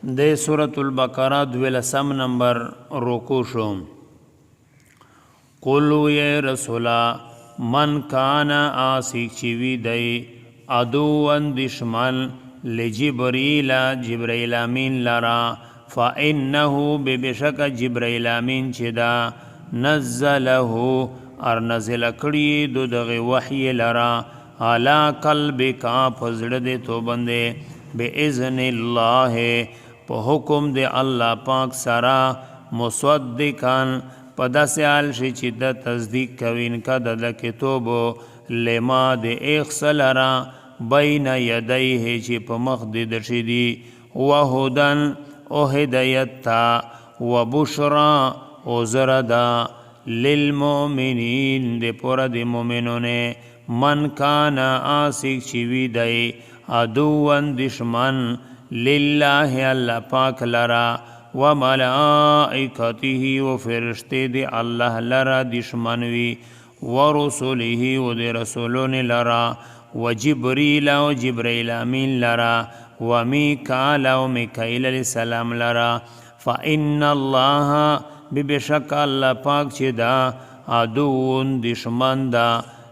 د سورة البقره 12 نمبر رکو شو. قولو یا رسولا من کان آسیک چیوی دی عدوان دشمن لجبریل جبریل امین لرا فإنه ببشک جبریل امین چدا نزله ار نزل کړي دو دغه وحی لرا علا قلبک فزړه دې تو بندې باذن الله په حکم د الله پاک سرا مصدقان پدا سیال شي چې د تصدیق کوین کا د کتاب لما د اخسلرا بین یدیه چې په مخ د شدي وهدن او هدایت تا وبشرا او زردا للمؤمنین د پور د مؤمنونه من کان آسیک چوی دی عدوان دشمن لله الله پاک لرا و ملائکته و فرشته دی الله لرا دشمنوی و رسوله و دی رسولون لرا و جبریل و جبریل امین لرا و میکال و میکائیل علیہ السلام لرا فإن الله ببشک الله پاک چې دا عدوون دشمن دا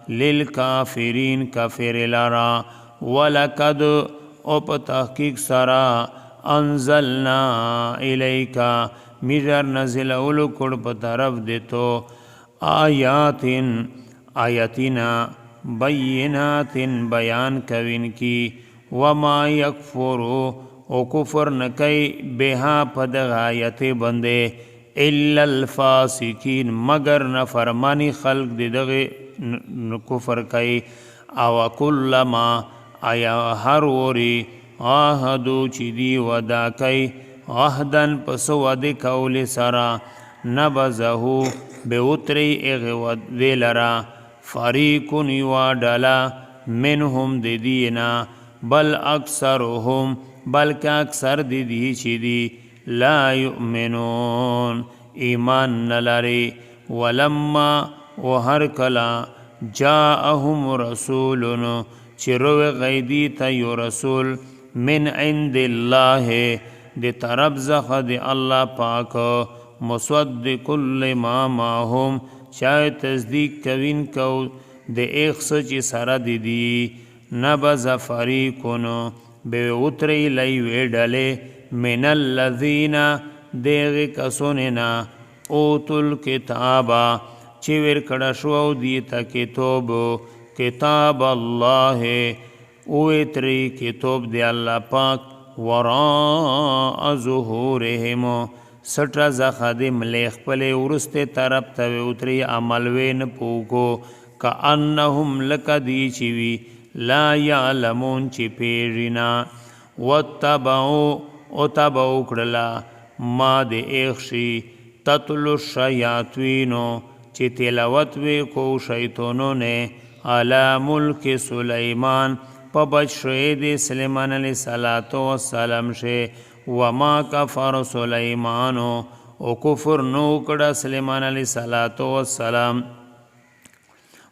للکافرین کافر لرا ولقد او په تحقیق سرا انزلنا الیکا میجر نزل اولو کڑ په طرف دیتو آیاتنا بینات بیان کوین کی وما یکفرو او کفر نکی بها پدغ آیت بندے الا الفاسقین مگر نفرمانی خلق دیدغی کفر کئی او کلما آیا هر وری آهدو چی دی ودا کئی عهدن پس ود کول سرا نبزهو بے اتری اغود دی لرا فریقون یوا ڈالا منهم دی دینا بل اکثرهم بلکہ اکثر دی چی دی لا یؤمنون ایمان نلاری ولما و هر کلا جاءهم رسولن چرو غیدی تا یو رسول من عند الله دی طرف زخ دی اللہ پاک مصدق لما ماهم چاہے تصدیق کوین کو دی ایک سچی سر دی نبز فریقن بے اتری لیوی ڈلے من الذین دیغ کسوننا اوتو الکتابا چویر کڑشو دیتا کتاب اللہ اویتری کتاب دی اللہ پاک وراء ظهورهم سٹر زخدم لیخ پلے ورست طرف تاوی اتری عملوین پوکو کانہم لکدی چوی لا یعلمون چی پیرنا واتبعو او تبعو کڑلا ما دے ایخشی تطلو الشیاطوینو چی تلاوت وی کو شیطانوں نے علی ملک سلیمان پا بچشوید سلیمان علیہ السلام شے وما کفر سلیمانو او کفر نو کڑا سلیمان علیہ السلام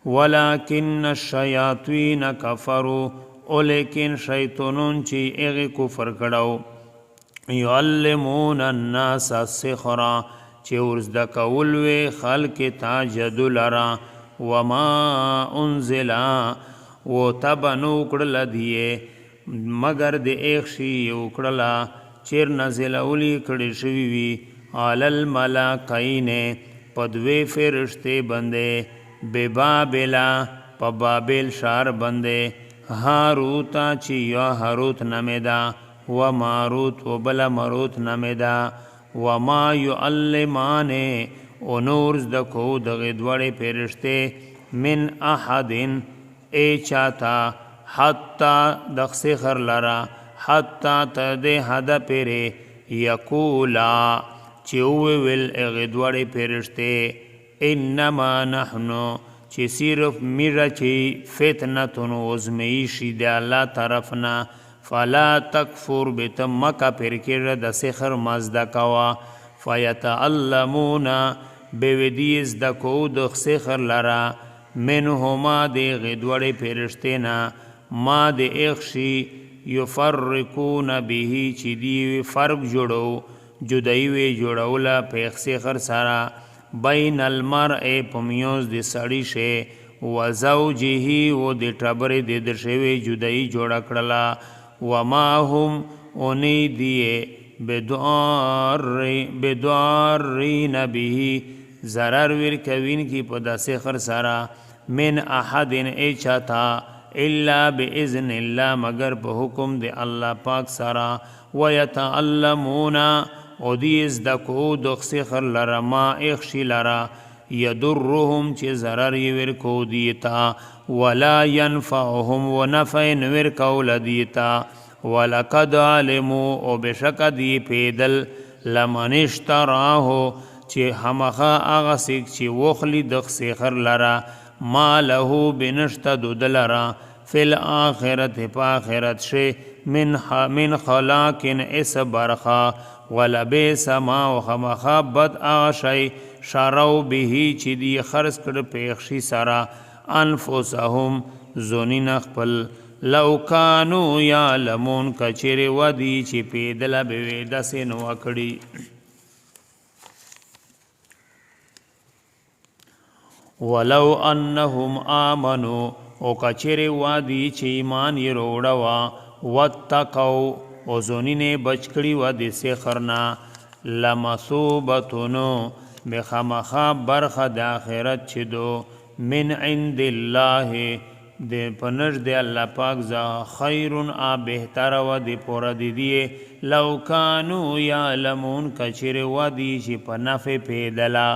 ولیکن الشیاطوین کفرو او لیکن شیطانون چی اغی کفر کڑاو یعلمون الناس السخرا چی ورزد کولوی خلق تاجدو لرا وما انزلا و تبنو کڑل دیئے مگر دے ایک شی اکڑلا چیر نزل اولی کڑی شویوی علی الملاکین پدوی فرشتے بندے بے بابلا پا بابل شار بندے هاروتا چی یا هاروت نمیدا و ماروت و بلا ماروت نمیدا و ما یعلمانے و نورز دکو دغدوڑ پیرشتے من احدن اے چاہتا حتی دخسخر لرا حتی تدے حد پیرے یقولا چیوے ویل اغدوڑ پیرشتے انما نحنو چی صرف میرا چی فتنتن وزمیشی دی اللہ طرفنا فلا تکفر بیتم مکا پرکر دا سخر مزدہ کوا فیتعلمون بیودیز دا کود سخر لرا منهما دی غدوڑ پرشتینا ما دی اخشی یفرقون به چې دی فرق جوړو جدای وی جوړوله په سحر سره بین المرء پمیوز د سړی شه و زوجه و د ټبر د درشوی جدای جوړ کړلا وما هم اونی دی بدوارین به ضرر ور کوین کی په د سحر سره من احد اچتا الا باذن الله مگر په حکم د الله پاک سره ويتعلمون او دیز د کو د سحر لره ما اخشی لره یضرهم چې ضرر ور کو دیتا ولا ينفعهم ونفع ور کول دیتا ولقد علموا او بشک دی پیدل لمن اشتراه چې همخه هغه سیک چې وخلی د سحر لرا ما له بنشت دلرا فی الاخرت په آخرت شی من خلاق اس برخا ولبئس ما وخمخه بد آشی شرو به چې دی خرج کړ پیښی سرا انفسهم زونین خپل لو کانوا یعلمون کچری ودی چې پیدل به دسن وکړي ولو انهم آمنوا او کچری وادی چې ایمان یې وروړوا واتقوا او زونینه بچکړي و د سحرنا لمثوبتونو بخمخا برخه د آخرت چې دو من عند الله د پنځ د الله پاک ز خیر ا بهتر و د پور د دی لو کانوا یعلمون کچری وادی چې په نفع پیدلا